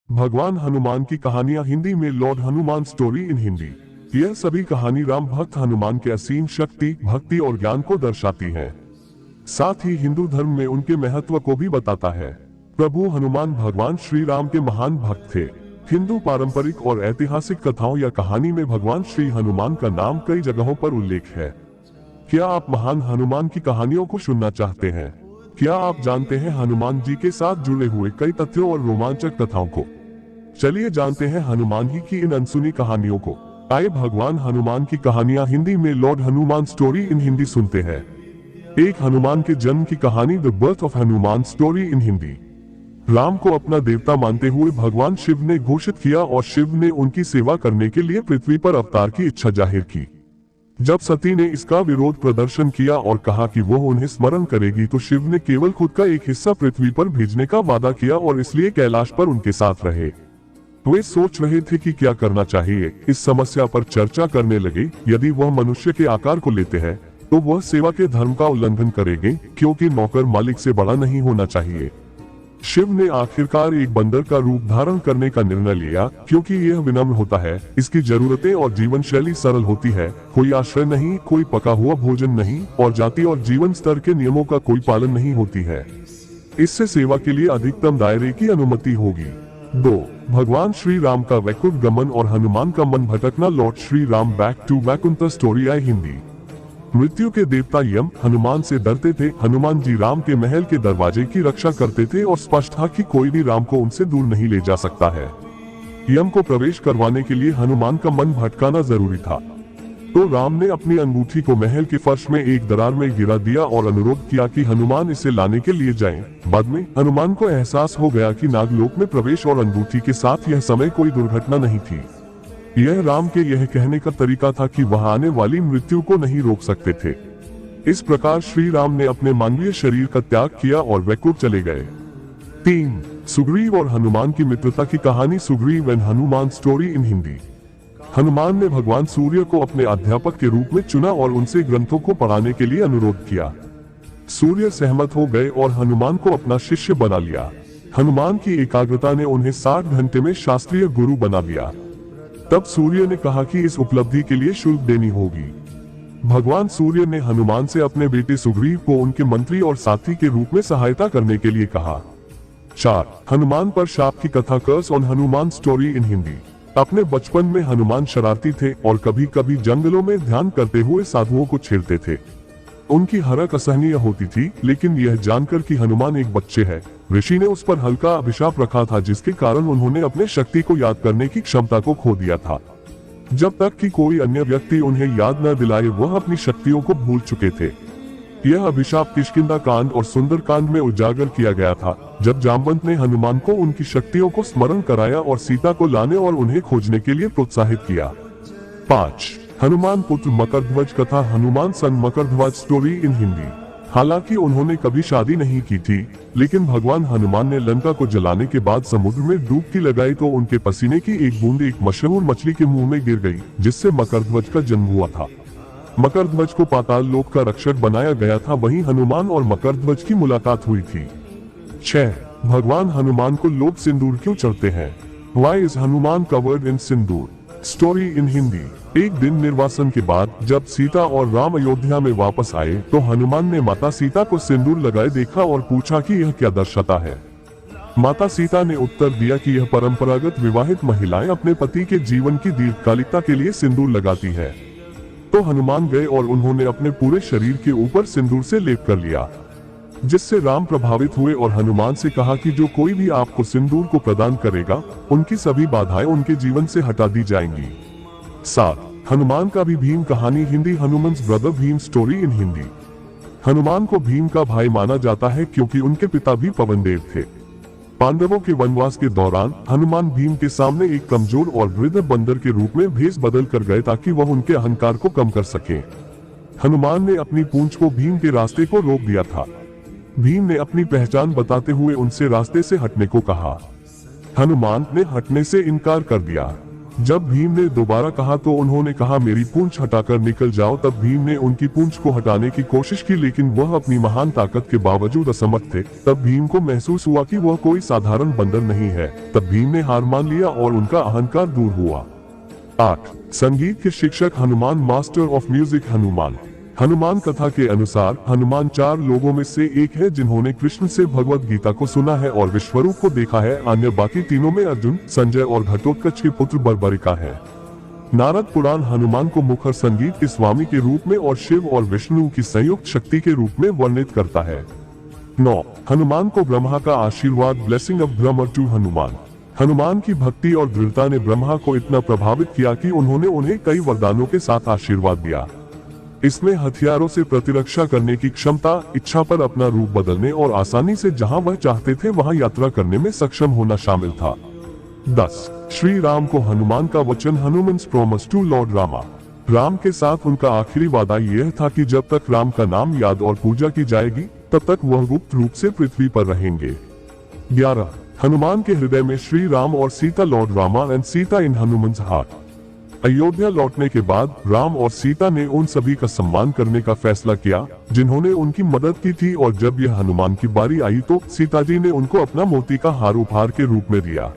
भगवान हनुमान की कहानियां हिंदी में Lord Hanuman story in Hindi. यह सभी कहानी राम भक्त हनुमान के असीम शक्ति, भक्ति और ज्ञान को दर्शाती है। साथ ही हिंदू धर्म में उनके महत्व को भी बताता है। प्रभु हनुमान भगवान श्री राम के महान भक्त थे। हिंदू पारंपरिक और ऐतिहासिक कथाओं या कहानी में भगवान श्री हनुमान का नाम कई जगहों पर उल्लेख है। क्या आप महान हनुमान की कहानियों को सुनना चाहते हैं? क्या आप जानते हैं हनुमान जी के साथ जुड़े हुए कई तथ्यों और रोमांचक कथाओं को? चलिए जानते हैं हनुमान जी की इन अनसुनी कहानियों को। आइए भगवान हनुमान की कहानियां हिंदी में Lord Hanuman story in Hindi सुनते हैं। एक हनुमान के जन्म की कहानी, the birth of Hanuman story in Hindi. Ram को अपना देवता मानते हुए भगवान शिव ने घोषित किया और शिव ने उनकी सेवा करने के लिए पृथ्वी पर अवतार की इच्छा जाहिर की। जब सती ने इसका विरोध प्रदर्शन किया और कहा कि वो उन्हें स्मरण करेगी, तो शिव ने केवल खुद का एक हिस्सा पृथ्वी पर भेजने का वादा किया और इसलिए कैलाश पर उनके साथ रहे। वे सोच रहे थे कि क्या करना चाहिए। इस समस्या पर चर्चा करने लगे। यदि वह मनुष्य के आकार को लेते हैं तो वह सेवा के धर्म का उल्लंघन करेंगे, क्योंकि नौकर मालिक से बड़ा नहीं होना चाहिए। शिव ने आखिरकार एक बंदर का रूप धारण करने का निर्णय लिया, क्योंकि यह विनम्र होता है, इसकी जरूरतें और जीवन शैली सरल होती है। कोई आश्रय नहीं, कोई पका हुआ भोजन नहीं और जाति और जीवन स्तर के नियमों का कोई पालन नहीं होती है। इससे सेवा के लिए अधिकतम दायरे की अनुमति होगी। 2. भगवान श्री राम का वैकुंठ गमन और हनुमान का मन भटकना। Lord Shri Ram back to Vaikuntha story I Hindi. मृत्यु के देवता यम हनुमान से डरते थे। हनुमान जी राम के महल के दरवाजे की रक्षा करते थे और स्पष्ट था कि कोई भी राम को उनसे दूर नहीं ले जा सकता है। यम को प्रवेश करवाने के लिए हनुमान का मन भटकाना जरूरी था। तो राम ने अपनी अंगूठी को महल के फर्श में एक दरार में गिरा दिया और अनुरोध किया कि हनुमान इसे लाने के लिए जाएं। बाद में हनुमान को एहसास हो गया कि नागलोक में प्रवेश और अंगूठी के साथ यह समय कोई दुर्घटना नहीं थी। यह राम के यह कहने का तरीका था कि वह आने वाली मृत्यु को नहीं रोक सकते थे। इस प्रकार श्री राम ने अपने मानवीय शरीर का त्याग किया और वैकुंठ चले गए। 3. सुग्रीव और हनुमान की मित्रता की कहानी, Sugriva and Hanuman story in Hindi. Hanuman ने भगवान सूर्य को अपने अध्यापक के रूप में चुना और उनसे ग्रंथों को पढ़ाने के लिए अनुरोध किया। सूर्य सहमत हो गए और हनुमान को अपना शिष्य बना लिया। हनुमान की एकाग्रता ने उन्हें 60 घंटे में शास्त्रीय गुरु बना दिया। तब सूर्य ने कहा कि इस उपलब्धि के लिए शुल्क देनी होगी। भगवान सूर्य ने हनुमान से अपने बेटे सुग्रीव को उनके मंत्री और साथी के रूप में सहायता करने के लिए कहा। 4. हनुमान पर शाप की कथा, curse on Hanuman story in Hindi. अपने बचपन में हनुमान शरारती थे और कभी कभी जंगलों में ध्यान करते हुए साधुओं को छेड़ते थे। उनकी हरकत असहनीय होती थी, लेकिन यह जानकर कि हनुमान एक बच्चे हैं, ऋषि ने उस पर हल्का अभिशाप रखा था, जिसके कारण उन्होंने अपने शक्ति को याद करने की क्षमता को खो दिया था। जब तक कि कोई अन्य व्यक्ति उन्हें याद न दिलाए, वह अपनी शक्तियों को भूल चुके थे। यह अभिशाप किष्किंधा कांड और सुंदर कांड में उजागर किया गया था, जब जामवंत ने हनुमान को उनकी शक्तियों को स्मरण कराया और सीता को लाने और उन्हें खोजने के लिए प्रोत्साहित किया। 5. हनुमान पुत्र मकरध्वज कथा, हनुमान सन मकरध्वज स्टोरी इन हिंदी। हालांकि उन्होंने कभी शादी नहीं की थी, लेकिन भगवान हनुमान ने लंका को जलाने के बाद समुद्र में डुबकी लगाई तो उनके पसीने की एक बूंद एक मशहूर मछली के मुंह में गिर गई, जिससे मकरध्वज का जन्म हुआ था। मकरध्वज को पाताल लोक का रक्षक बनाया गया था। वहीं हनुमान और मकरध्वज की मुलाकात हुई थी। 6. भगवान हनुमान को लोग सिंदूर क्यों चढ़ते हैं? Why is Hanuman covered in Sindoor? Story in Hindi. एक दिन निर्वासन के बाद जब सीता और राम अयोध्या में वापस आए, तो हनुमान ने माता सीता को सिंदूर लगाए देखा और पूछा कि यह क्या दर्शाता है। माता सीता ने उत्तर दिया कि यह परंपरागत विवाहित महिलाएं अपने पति के जीवन की दीर्घकालिकता के लिए सिंदूर लगाती है। तो हनुमान गए और उन्होंने अपने पूरे शरीर के ऊपर सिंदूर से लेप कर लिया, जिससे राम प्रभावित हुए और हनुमान से कहा कि जो कोई भी आपको सिंदूर को प्रदान करेगा, उनकी सभी बाधाएं उनके जीवन से हटा दी जाएंगी। 7. हनुमान का भी भीम कहानी, Hindi Hanuman's brother Bhim story in Hindi. Hanuman को भीम का भाई माना जाता है, क्योंकि उनके पिता भी पवनदेव थे। पांडवों के वनवास के दौरान हनुमान भीम के सामने एक कमजोर और वृद्ध बंदर के रूप में भेष बदल कर गए, ताकि वह उनके अहंकार को कम कर सके। हनुमान ने अपनी पूंछ को भीम के रास्ते को रोक दिया था। भीम ने अपनी पहचान बताते हुए उनसे रास्ते से हटने को कहा। हनुमान ने हटने से इनकार कर दिया। जब भीम ने दोबारा कहा तो उन्होंने कहा मेरी पूंछ हटाकर निकल जाओ। तब भीम ने उनकी पूंछ को हटाने की कोशिश की, लेकिन वह अपनी महान ताकत के बावजूद असमर्थ थे। तब भीम को महसूस हुआ कि वह कोई साधारण बंदर नहीं है। तब भीम ने हार मान लिया और उनका अहंकार दूर हुआ। 8. संगीत के शिक्षक Hanuman, master of music Hanuman. Hanuman कथा के अनुसार हनुमान 4 लोगों में से एक है जिन्होंने कृष्ण से भगवत गीता को सुना है और विश्वरूप को देखा है। अन्य बाकी तीनों में अर्जुन, संजय और घटोत्कच के पुत्र बर्बरिका है। नारद पुराण हनुमान को मुखर संगीत के स्वामी के रूप में और शिव और विष्णु की संयुक्त शक्ति के रूप में वर्णित करता है। 9. हनुमान को ब्रह्मा का आशीर्वाद, blessing of Brahma to Hanuman. Hanuman की भक्ति और दृढ़ता ने ब्रह्मा को इतना प्रभावित किया कि उन्होंने उन्हें कई वरदानों के साथ आशीर्वाद दिया। इसमें हथियारों से प्रतिरक्षा करने की क्षमता, इच्छा पर अपना रूप बदलने और आसानी से जहां वह चाहते थे वहां यात्रा करने में सक्षम होना शामिल था। 10. श्री राम को हनुमान का वचन, Hanuman's promise to lord Rama. Ram के साथ उनका आखिरी वादा यह था कि जब तक राम का नाम याद और पूजा की जाएगी तब तक वह गुप्त रूप से पृथ्वी पर रहेंगे। 11. हनुमान के हृदय में श्री राम और Sita, lord Rama and Sita in Hanuman's heart. Ayodhya लौटने के बाद राम और सीता ने उन सभी का सम्मान करने का फैसला किया जिन्होंने उनकी मदद की थी, और जब यह हनुमान की बारी आई तो सीता जी ने उनको अपना मोती का हार उपहार के रूप में दिया।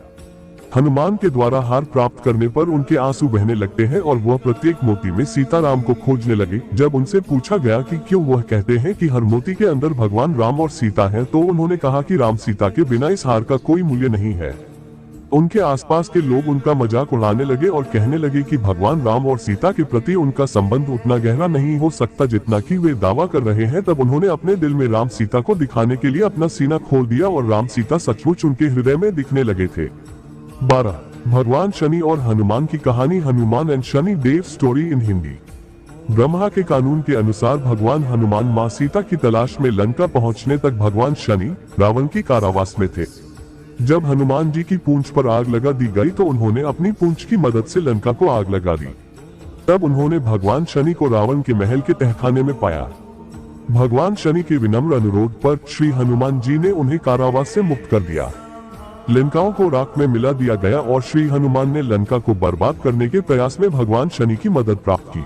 हनुमान के द्वारा हार प्राप्त करने पर उनके आंसू बहने लगते हैं और वह प्रत्येक मोती में सीताराम को खोजने लगे। जब उनसे पूछा गया कि क्यों वह कहते हैं कि हर मोती के अंदर भगवान राम और सीता हैं, तो उन्होंने कहा कि राम सीता के बिना इस हार का कोई मूल्य नहीं है। उनके आसपास के लोग उनका मजाक उड़ाने लगे और कहने लगे कि भगवान राम और सीता के प्रति उनका संबंध उतना गहरा नहीं हो सकता जितना कि वे दावा कर रहे हैं। तब उन्होंने अपने दिल में राम सीता को दिखाने के लिए अपना सीना खोल दिया और राम सीता सचमुच उनके हृदय में दिखने लगे थे। 12. भगवान शनि और हनुमान की कहानी, Hanuman and Shani Dev story in Hindi. Brahma के कानून के अनुसार भगवान हनुमान माँ सीता की तलाश में लंका पहुंचने तक भगवान शनि रावण की कारावास में थे। जब हनुमान जी की पूंछ पर आग लगा दी गई तो उन्होंने अपनी पूंछ की मदद से लंका को आग लगा दी। तब उन्होंने भगवान शनि को रावण के महल के तहखाने में पाया। भगवान शनि के विनम्र अनुरोध पर श्री हनुमान जी ने उन्हें कारावास से मुक्त कर दिया। लंकाओं को राख में मिला दिया गया और श्री हनुमान ने लंका को बर्बाद करने के प्रयास में भगवान शनि की मदद प्राप्त की।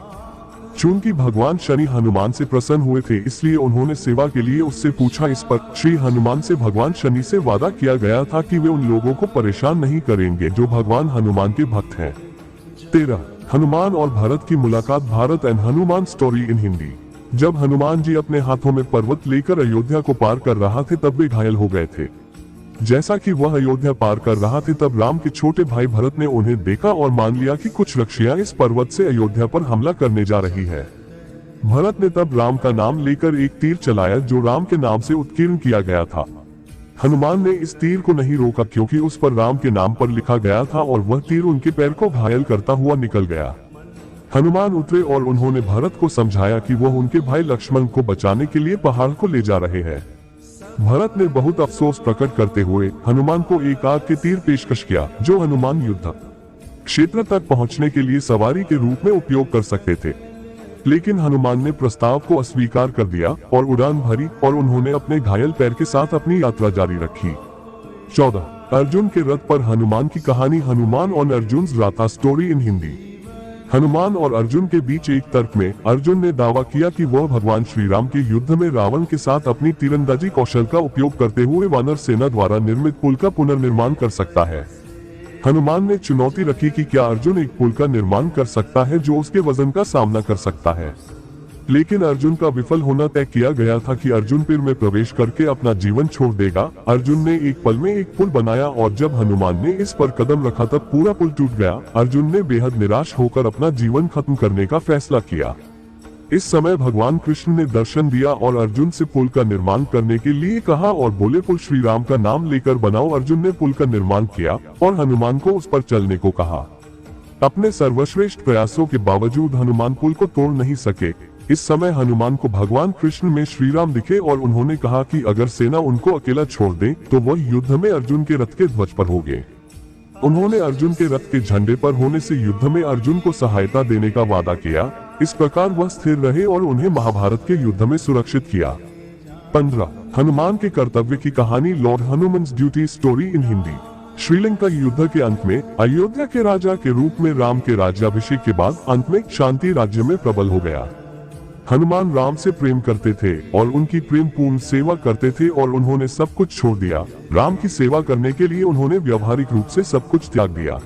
चूंकि भगवान शनि हनुमान से प्रसन्न हुए थे इसलिए उन्होंने सेवा के लिए उससे पूछा। इस पर श्री हनुमान से भगवान शनि से वादा किया गया था कि वे उन लोगों को परेशान नहीं करेंगे जो भगवान हनुमान के भक्त हैं। 13. हनुमान और भरत की मुलाकात, Bharat and Hanuman story in Hindi. जब हनुमान जी अपने हाथों में पर्वत लेकर अयोध्या को पार कर रहा थे तब वे घायल हो गए थे। जैसा कि वह अयोध्या पार कर रहा थे तब राम के छोटे भाई भरत ने उन्हें देखा और मान लिया कि कुछ रक्षियां इस पर्वत से अयोध्या पर हमला करने जा रही है। भरत ने तब राम का नाम लेकर एक तीर चलाया जो राम के नाम से उत्कीर्ण किया गया था। हनुमान ने इस तीर को नहीं रोका क्योंकि उस पर राम के नाम पर लिखा गया था और वह तीर उनके पैर को घायल करता हुआ निकल गया। हनुमान उतरे और उन्होंने भरत को समझाया कि वह उनके भाई लक्ष्मण को बचाने के लिए पहाड़ को ले जा रहे हैं। भरत ने बहुत अफसोस प्रकट करते हुए हनुमान को एक आग के तीर पेशकश किया जो हनुमान युद्ध क्षेत्र तक पहुंचने के लिए सवारी के रूप में उपयोग कर सकते थे, लेकिन हनुमान ने प्रस्ताव को अस्वीकार कर दिया और उड़ान भरी और उन्होंने अपने घायल पैर के साथ अपनी यात्रा जारी रखी। 14. अर्जुन के रथ पर हनुमान की कहानी, हनुमान और अर्जुन राथा स्टोरी इन हिंदी। हनुमान और अर्जुन के बीच एक तर्क में अर्जुन ने दावा किया कि वह भगवान श्री राम के युद्ध में रावण के साथ अपनी तीरंदाजी कौशल का उपयोग करते हुए वानर सेना द्वारा निर्मित पुल का पुनर्निर्माण कर सकता है। हनुमान ने चुनौती रखी कि क्या अर्जुन एक पुल का निर्माण कर सकता है जो उसके वजन का सामना कर सकता है, लेकिन अर्जुन का विफल होना तय किया गया था कि अर्जुन पुल में प्रवेश करके अपना जीवन छोड़ देगा। अर्जुन ने एक पल में एक पुल बनाया और जब हनुमान ने इस पर कदम रखा तब पूरा पुल टूट गया। अर्जुन ने बेहद निराश होकर अपना जीवन खत्म करने का फैसला किया। इस समय भगवान कृष्ण ने दर्शन दिया और अर्जुन से पुल का निर्माण करने के लिए कहा और बोले, पुल श्री राम का नाम लेकर बनाओ। अर्जुन ने पुल का निर्माण किया और हनुमान को उस पर चलने को कहा। अपने सर्वश्रेष्ठ प्रयासों के बावजूद हनुमान पुल को तोड़ नहीं सके। इस समय हनुमान को भगवान कृष्ण में श्री राम दिखे और उन्होंने कहा कि अगर सेना उनको अकेला छोड़ दे तो वह युद्ध में अर्जुन के रथ के ध्वज पर होंगे। उन्होंने अर्जुन के रथ के झंडे पर होने से युद्ध में अर्जुन को सहायता देने का वादा किया। इस प्रकार वह स्थिर रहे और उन्हें महाभारत के युद्ध में सुरक्षित किया। 15. हनुमान के कर्तव्य की कहानी, lord Hanuman's duty story in Hindi. Sri Lanka युद्ध के अंत में अयोध्या के राजा के रूप में राम के राज्याभिषेक के बाद अंत में शांति राज्य में प्रबल हो गया। हनुमान राम से प्रेम करते थे और उनकी प्रेम पूर्ण सेवा करते थे और उन्होंने सब कुछ छोड़ दिया। राम की सेवा करने के लिए उन्होंने व्यावहारिक रूप से सब कुछ त्याग दिया।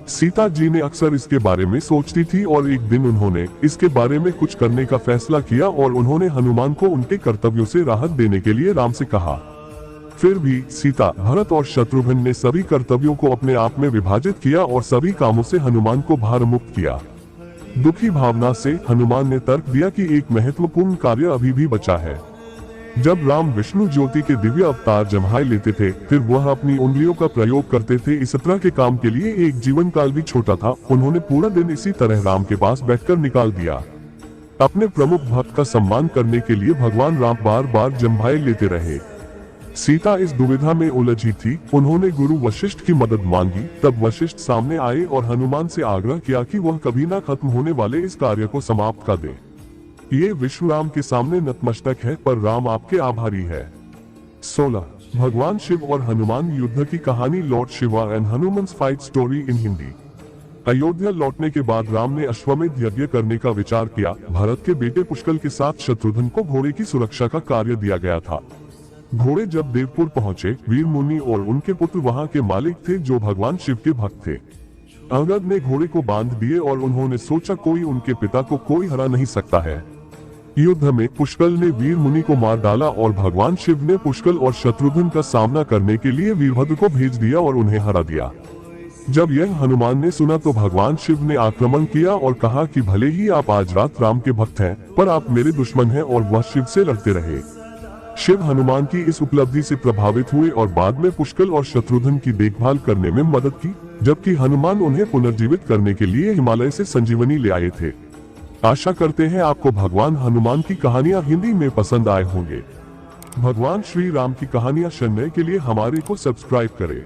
सीता जी ने अक्सर इसके बारे में सोचती थी और एक दिन उन्होंने इसके बारे में कुछ करने का फैसला किया और उन्होंने हनुमान को उनके कर्तव्यों से राहत देने के लिए राम से कहा। फिर भी सीता, भरत और शत्रुघ्न ने सभी कर्तव्यों को अपने आप में विभाजित किया और सभी कामों से हनुमान को भार मुक्त किया। दुखी भावना से हनुमान ने तर्क दिया कि एक महत्वपूर्ण कार्य अभी भी बचा है। जब राम विष्णु ज्योति के दिव्य अवतार जम्हाई लेते थे, फिर वह अपनी उंगलियों का प्रयोग करते थे। इस तरह के काम के लिए एक जीवन काल भी छोटा था। उन्होंने पूरा दिन इसी तरह राम के पास बैठकर निकाल दिया। अपने प्रमुख भक्त का सम्मान करने के लिए भगवान राम बार बार जम्हाई लेते रहे। सीता इस दुविधा में उलझी थी। उन्होंने गुरु वशिष्ठ की मदद मांगी। तब वशिष्ठ सामने आए और हनुमान से आग्रह किया कि वह कभी ना खत्म होने वाले इस कार्य को समाप्त कर दे। ये विष्णु राम के सामने नतमस्तक है, पर राम आपके आभारी है। 16 भगवान शिव और हनुमान युद्ध की कहानी, lord Shiva and Hanuman's fight story in Hindi. Ayodhya लौटने के बाद राम ने अश्वमेध यज्ञ करने का विचार किया। भरत के बेटे पुष्कल के साथ शत्रुघ्न को घोड़े की सुरक्षा का कार्य दिया गया था। घोड़े जब देवपुर पहुंचे, वीर मुनि और उनके पुत्र वहां के मालिक थे जो भगवान शिव के भक्त थे। अंगद ने घोड़े को बांध दिए और उन्होंने सोचा कोई उनके पिता को कोई हरा नहीं सकता है। युद्ध में पुष्कल ने वीर मुनि को मार डाला और भगवान शिव ने पुष्कल और शत्रुघ्न का सामना करने के लिए वीरभद्र को भेज दिया और उन्हें हरा दिया। जब यह हनुमान ने सुना तो भगवान शिव ने आक्रमण किया और कहा कि भले ही आप आज रात राम के भक्त हैं, पर आप मेरे दुश्मन हैं, और वह शिव से लड़ते रहे। शिव हनुमान की इस उपलब्धि से प्रभावित हुए और बाद में पुष्कल और शत्रुघ्न की देखभाल करने में मदद की, जबकि हनुमान उन्हें पुनर्जीवित करने के लिए हिमालय से संजीवनी ले आए थे। आशा करते हैं आपको भगवान हनुमान की कहानियां हिंदी में पसंद आए होंगे। भगवान श्री राम की कहानियां सुनने के लिए हमारे को सब्सक्राइब करें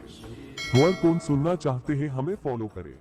और कौन सुनना चाहते हैं हमें फॉलो करें।